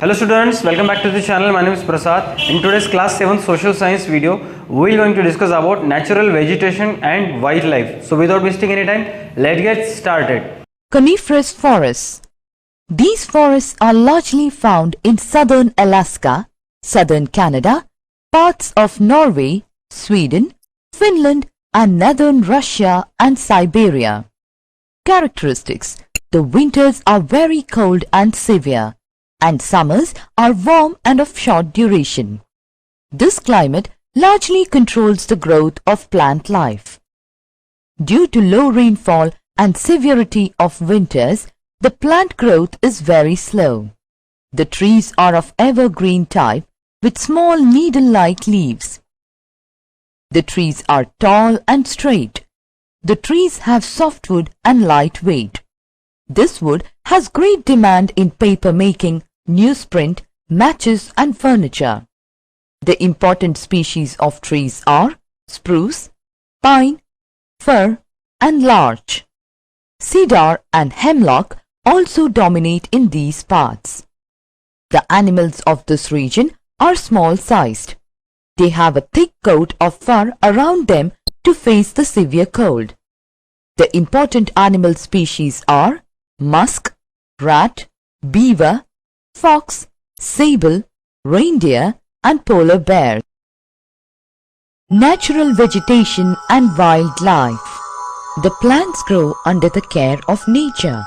Hello students, welcome back to the channel. My name is Prasad. In today's class 7 social science video, we are going to discuss about natural vegetation and wildlife. So without wasting any time, let's get started. Coniferous forests. These forests are largely found in southern Alaska, southern Canada, parts of Norway, Sweden, Finland and northern Russia and Siberia. Characteristics. The winters are very cold and severe, and summers are warm and of short duration. This climate largely controls the growth of plant life. Due to low rainfall and severity of winters, the plant growth is very slow. The trees are of evergreen type with small needle-like leaves. The trees are tall and straight. The trees have softwood and light weight. This wood has great demand in paper making, newsprint, matches and furniture. The important species of trees are spruce, pine, fir and larch. Cedar and hemlock also dominate in these parts. The animals of this region are small-sized. They have a thick coat of fur around them to face the severe cold. The important animal species are musk, rat, beaver, fox, sable, reindeer and polar bear. Natural vegetation and wildlife. The plants grow under the care of nature.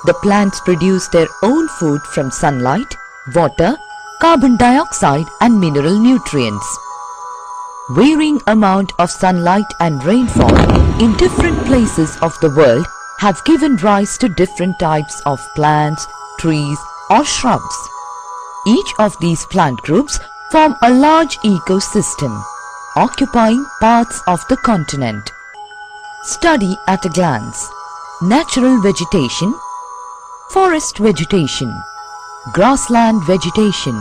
The plants produce their own food from sunlight, water, carbon dioxide and mineral nutrients. Varying amount of sunlight and rainfall in different places of the world have given rise to different types of plants, trees or shrubs. Each of these plant groups form a large ecosystem, occupying parts of the continent. Study at a glance. Natural vegetation, forest vegetation, grassland vegetation,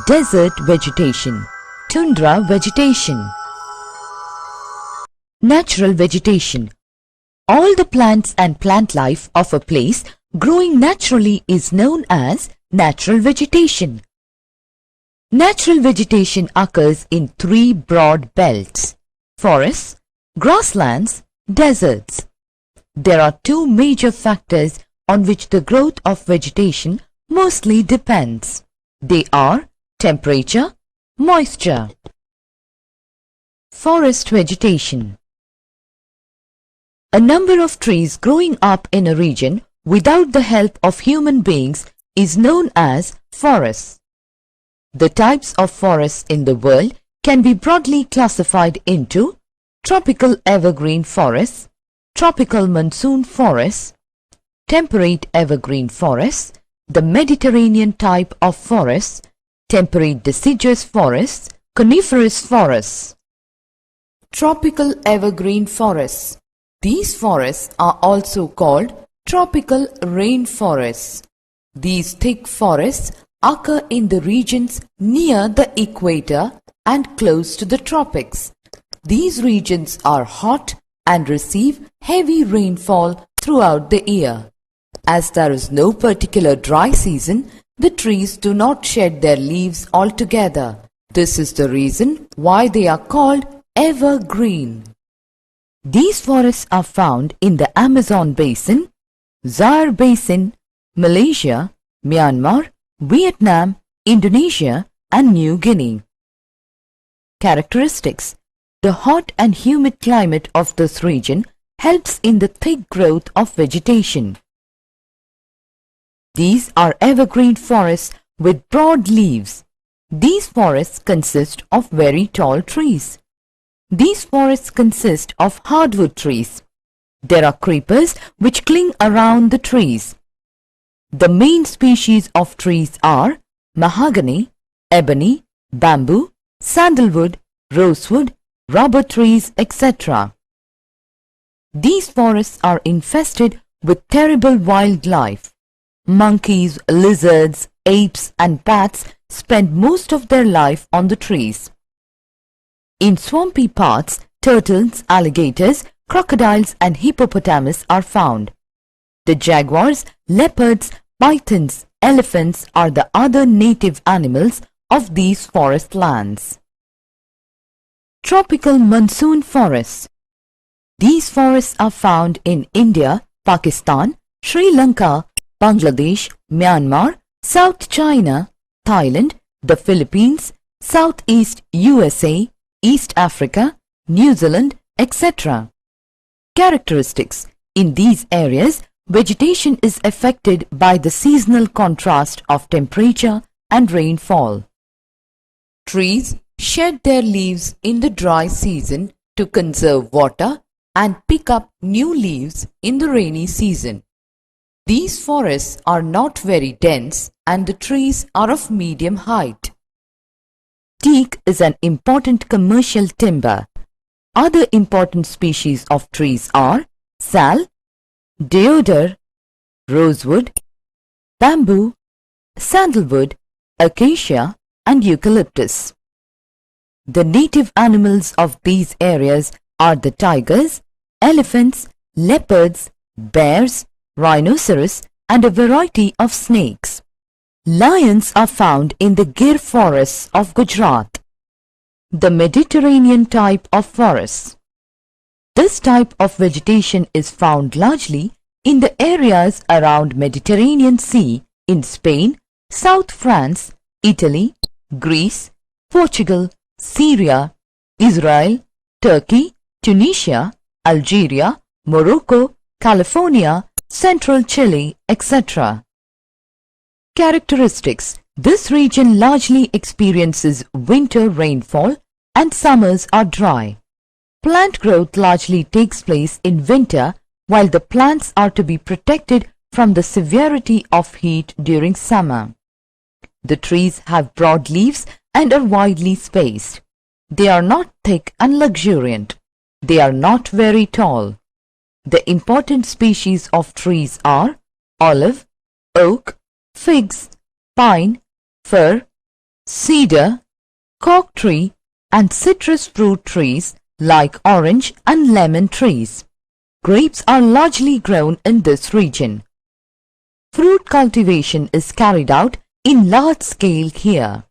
desert vegetation, tundra vegetation. Natural vegetation. All the plants and plant life of a place growing naturally is known as natural vegetation. Natural vegetation occurs in three broad belts: forests, grasslands, deserts. There are two major factors on which the growth of vegetation mostly depends. They are temperature, moisture. Forest vegetation. A number of trees growing up in a region without the help of human beings is known as forests. The types of forests in the world can be broadly classified into tropical evergreen forests, tropical monsoon forests, temperate evergreen forests, the Mediterranean type of forests, temperate deciduous forests, coniferous forests. Tropical evergreen forests. These forests are also called tropical rainforests. These thick forests occur in the regions near the equator and close to the tropics. These regions are hot and receive heavy rainfall throughout the year. As there is no particular dry season, the trees do not shed their leaves altogether. This is the reason why they are called evergreen. These forests are found in the Amazon basin, Zaire basin, Malaysia, Myanmar, Vietnam, Indonesia and New Guinea. Characteristics. The hot and humid climate of this region helps in the thick growth of vegetation. These are evergreen forests with broad leaves. These forests consist of very tall trees. These forests consist of hardwood trees. There are creepers which cling around the trees. The main species of trees are mahogany, ebony, bamboo, sandalwood, rosewood, rubber trees, etc. These forests are infested with terrible wildlife. Monkeys, lizards, apes and bats spend most of their life on the trees. In swampy parts, turtles, alligators, crocodiles and hippopotamus are found. The jaguars, leopards, pythons, Elephants are the other native animals of these forest lands. Tropical monsoon forests. These forests are found in India, Pakistan, Sri Lanka, Bangladesh, Myanmar, South China, Thailand, the Philippines, Southeast USA, East Africa, New Zealand, etc. Characteristics. In these areas, vegetation is affected by the seasonal contrast of temperature and rainfall. Trees shed their leaves in the dry season to conserve water and pick up new leaves in the rainy season. These forests are not very dense and the trees are of medium height. Teak is an important commercial timber. Other important species of trees are sal, deodar, rosewood, bamboo, sandalwood, acacia and eucalyptus. The native animals of these areas are the tigers, elephants, leopards, bears, rhinoceros and a variety of snakes. Lions are found in the Gir forests of Gujarat. The Mediterranean type of forests. This type of vegetation is found largely in the areas around Mediterranean Sea in Spain, South France, Italy, Greece, Portugal, Syria, Israel, Turkey, Tunisia, Algeria, Morocco, California, Central Chile, etc. Characteristics. This region largely experiences winter rainfall and summers are dry. Plant growth largely takes place in winter while the plants are to be protected from the severity of heat during summer. The trees have broad leaves and are widely spaced. They are not thick and luxuriant. They are not very tall. The important species of trees are olive, oak, figs, pine, fir, cedar, cork tree and citrus fruit trees like orange and lemon trees. Grapes are largely grown in this region. Fruit cultivation is carried out in large scale here.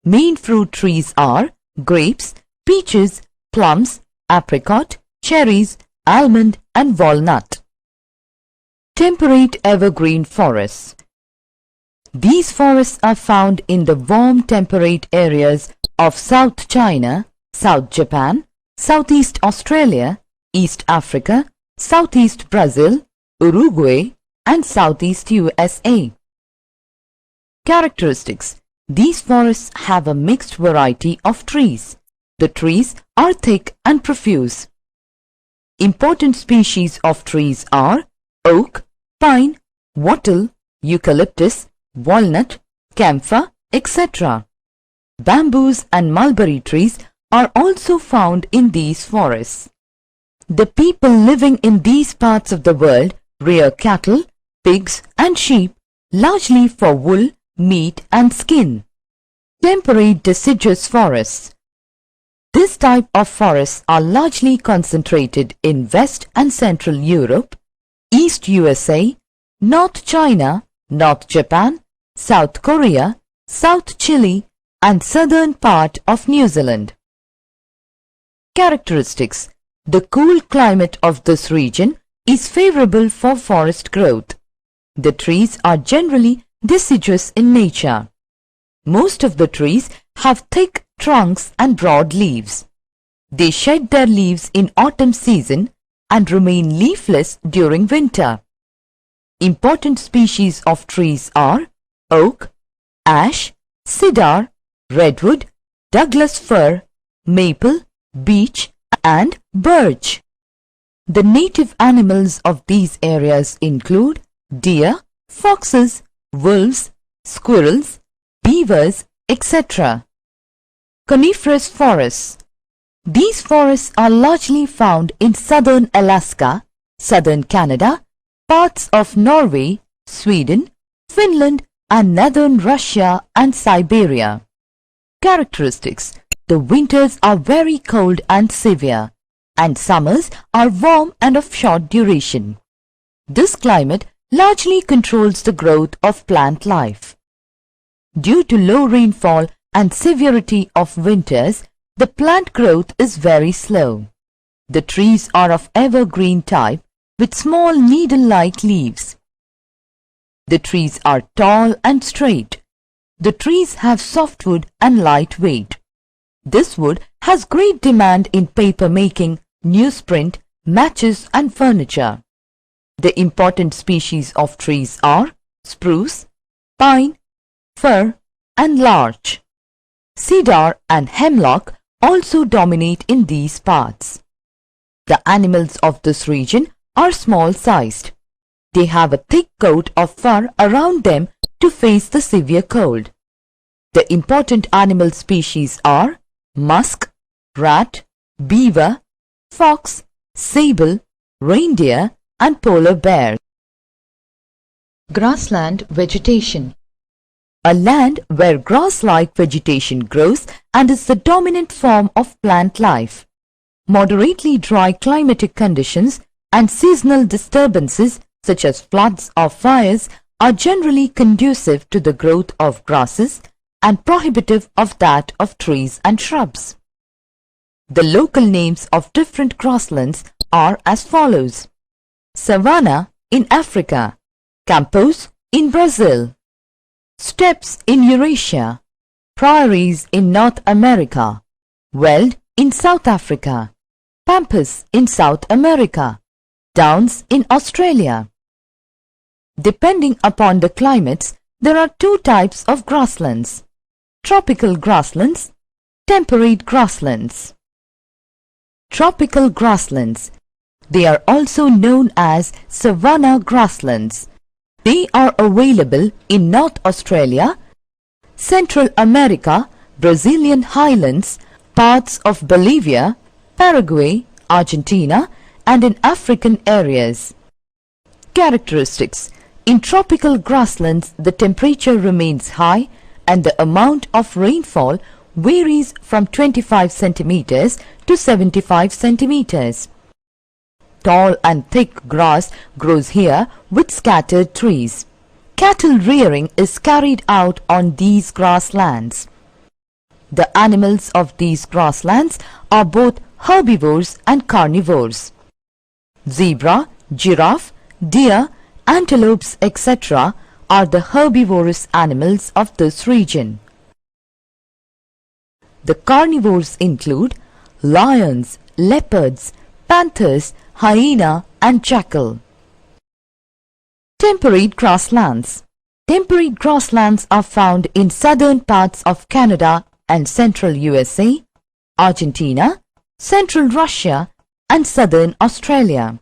Main fruit trees are grapes, peaches, plums, apricot, cherries, almond and walnut. Temperate evergreen forests. These forests are found in the warm temperate areas of South China, South Japan, Southeast Australia, East Africa, Southeast Brazil, Uruguay and Southeast USA. Characteristics. These forests have a mixed variety of trees. The trees are thick and profuse. Important species of trees are oak, pine, wattle, eucalyptus, walnut, camphor, etc. Bamboos and mulberry trees are also found in these forests. The people living in these parts of the world rear cattle, pigs and sheep, largely for wool, meat and skin. Temperate deciduous forests. This type of forests are largely concentrated in West and Central Europe, East USA, North China, North Japan, South Korea, South Chile and southern part of New Zealand. Characteristics. The cool climate of this region is favorable for forest growth. The trees are generally deciduous in nature. Most of the trees have thick trunks and broad leaves. They shed their leaves in autumn season and remain leafless during winter. Important species of trees are oak, ash, cedar, redwood, Douglas fir, maple, beech and birch. The native animals of these areas include deer, foxes, wolves, squirrels, beavers, etc. Coniferous forests. These forests are largely found in southern Alaska, southern Canada, parts of Norway, Sweden, Finland and northern Russia and Siberia. Characteristics. The winters are very cold and severe, and summers are warm and of short duration. This climate largely controls the growth of plant life. Due to low rainfall and severity of winters, the plant growth is very slow. The trees are of evergreen type with small needle-like leaves. The trees are tall and straight. The trees have softwood and light weight. This wood has great demand in paper making, newsprint, matches and furniture. The important species of trees are spruce, pine, fir and larch. Cedar and hemlock also dominate in these parts. The animals of this region are small-sized. They have a thick coat of fur around them to face the severe cold. The important animal species are musk, rat, beaver, fox, sable, reindeer and polar bear. Grassland vegetation. A land where grass-like vegetation grows and is the dominant form of plant life. Moderately dry climatic conditions and seasonal disturbances such as floods or fires are generally conducive to the growth of grasses and prohibitive of that of trees and shrubs. The local names of different grasslands are as follows: savanna in Africa, campos in Brazil, steppes in Eurasia, prairies in North America, veld in South Africa, pampas in South America, downs in Australia. Depending upon the climates, there are two types of grasslands: tropical grasslands, temperate grasslands. Tropical grasslands. They are also known as savanna grasslands. They are available in North Australia, Central America, Brazilian highlands, parts of Bolivia, Paraguay, Argentina, and in African areas. Characteristics. In tropical grasslands, the temperature remains high and the amount of rainfall varies from 25 centimeters to 75 centimeters. Tall and thick grass grows here with scattered trees. Cattle rearing is carried out on these grasslands. The animals of these grasslands are both herbivores and carnivores. Zebra, giraffe, deer, antelopes, etc. are the herbivorous animals of this region. The carnivores include lions, leopards, panthers, hyena and jackal. Temperate grasslands. Temperate grasslands are found in southern parts of Canada and central USA, Argentina, central Russia and southern Australia.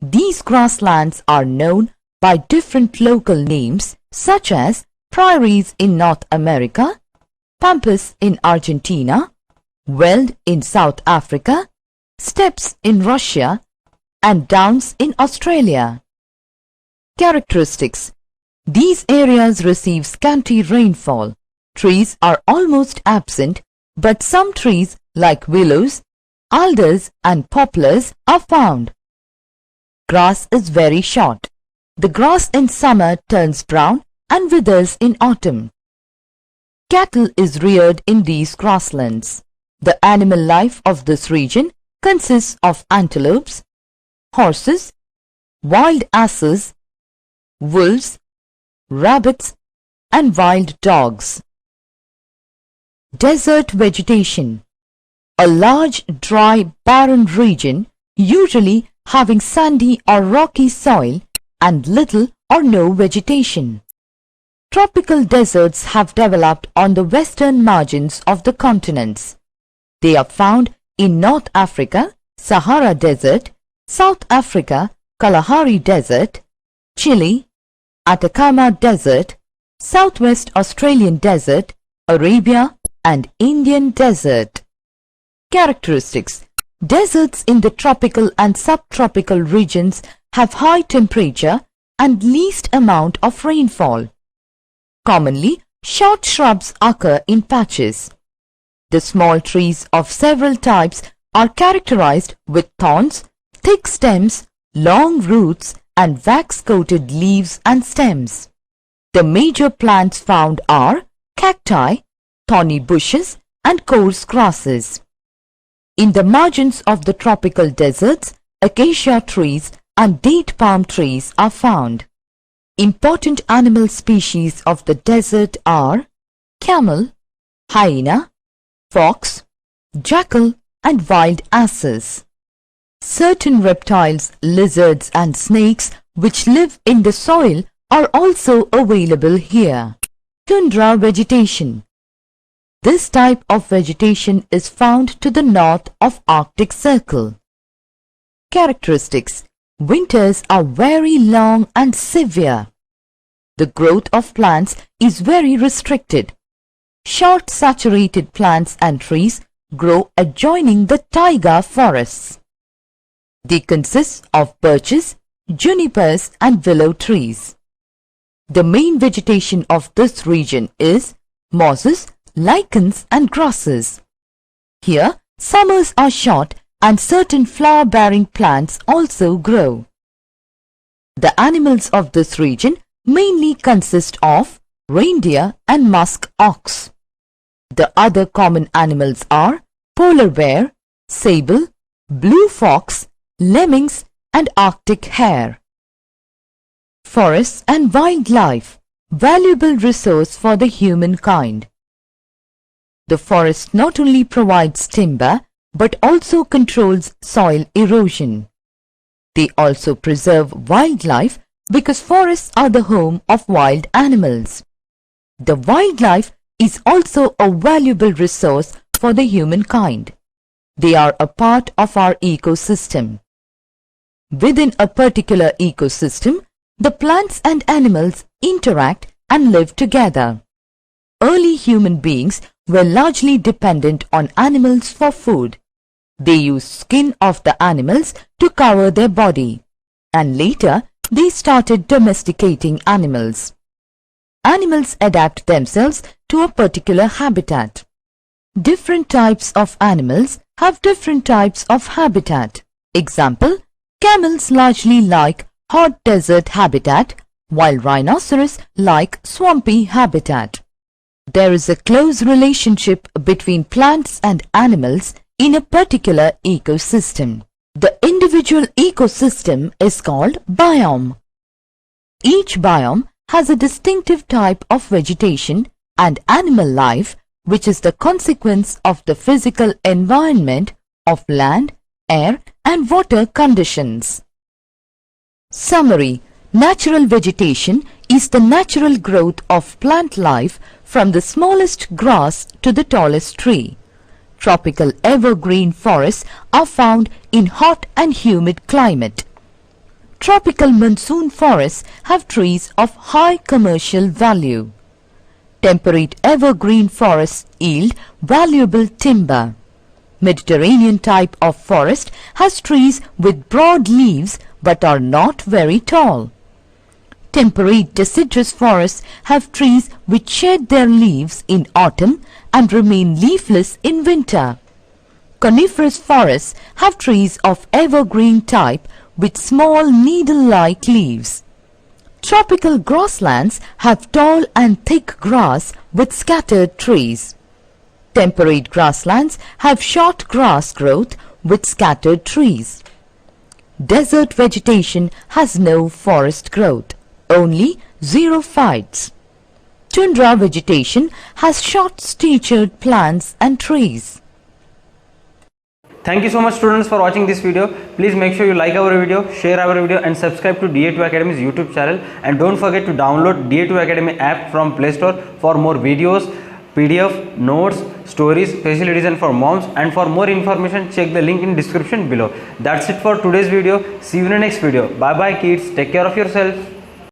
These grasslands are known by different local names such as prairies in North America, pampas in Argentina, veld in South Africa, steppes in Russia and downs in Australia. Characteristics. These areas receive scanty rainfall. Trees are almost absent, but some trees like willows, alders and poplars are found. Grass is very short. The grass in summer turns brown and withers in autumn. Cattle is reared in these grasslands. The animal life of this region consists of antelopes, horses, wild asses, wolves, rabbits and wild dogs. Desert vegetation. A large, dry, barren region, usually having sandy or rocky soil and little or no vegetation. Tropical deserts have developed on the western margins of the continents. They are found in North Africa, Sahara Desert, South Africa, Kalahari Desert, Chile, Atacama Desert, Southwest Australian Desert, Arabia and Indian Desert. Characteristics. Deserts in the tropical and subtropical regions have high temperature and least amount of rainfall. Commonly, short shrubs occur in patches. The small trees of several types are characterized with thorns, thick stems, long roots and wax-coated leaves and stems. The major plants found are cacti, thorny bushes, and coarse grasses. In the margins of the tropical deserts, acacia trees and date palm trees are found. Important animal species of the desert are camel, hyena, fox, jackal, and wild asses. Certain reptiles, lizards, and snakes which live in the soil are also available here. Tundra vegetation. This type of vegetation is found to the north of Arctic Circle. Characteristics. Winters are very long and severe. The growth of plants is very restricted. Short saturated plants and trees grow adjoining the taiga forests. They consist of birches, junipers, and willow trees. The main vegetation of this region is mosses, lichens, and grasses. Here, summers are short and certain flower-bearing plants also grow. The animals of this region mainly consist of reindeer and musk ox. The other common animals are polar bear, sable, blue fox, lemmings, and Arctic hare. Forests and wildlife, valuable resource for the humankind. The forest not only provides timber but also controls soil erosion. They also preserve wildlife because forests are the home of wild animals. The wildlife is also a valuable resource for the humankind. They are a part of our ecosystem. Within a particular ecosystem, the plants and animals interact and live together. Early human beings were largely dependent on animals for food. They used skin of the animals to cover their body, and later they started domesticating animals. Animals adapt themselves to a particular habitat. Different types of animals have different types of habitat. Example, camels largely like hot desert habitat, while rhinoceros like swampy habitat. There is a close relationship between plants and animals in a particular ecosystem. The individual ecosystem is called biome. Each biome has a distinctive type of vegetation and animal life which is the consequence of the physical environment of land, air, and water conditions. Summary. Natural vegetation is the natural growth of plant life from the smallest grass to the tallest tree. Tropical evergreen forests are found in hot and humid climate. Tropical monsoon forests have trees of high commercial value. Temperate evergreen forests yield valuable timber. Mediterranean type of forest has trees with broad leaves but are not very tall. Temperate deciduous forests have trees which shed their leaves in autumn and remain leafless in winter. Coniferous forests have trees of evergreen type with small needle-like leaves. Tropical grasslands have tall and thick grass with scattered trees. Temperate grasslands have short grass growth with scattered trees. Desert vegetation has no forest growth, only xerophytes. Tundra vegetation has short-statured plants and trees. Thank you so much students for watching this video. Please make sure you like our video, share our video and subscribe to da2 Academy's YouTube channel, and don't forget to download da2 Academy app from Play Store for more videos, PDF, notes, stories, facilities and for moms, and for more information check the link in description below. That's it for today's video. See you in the next video. Bye bye kids. Take care of yourself.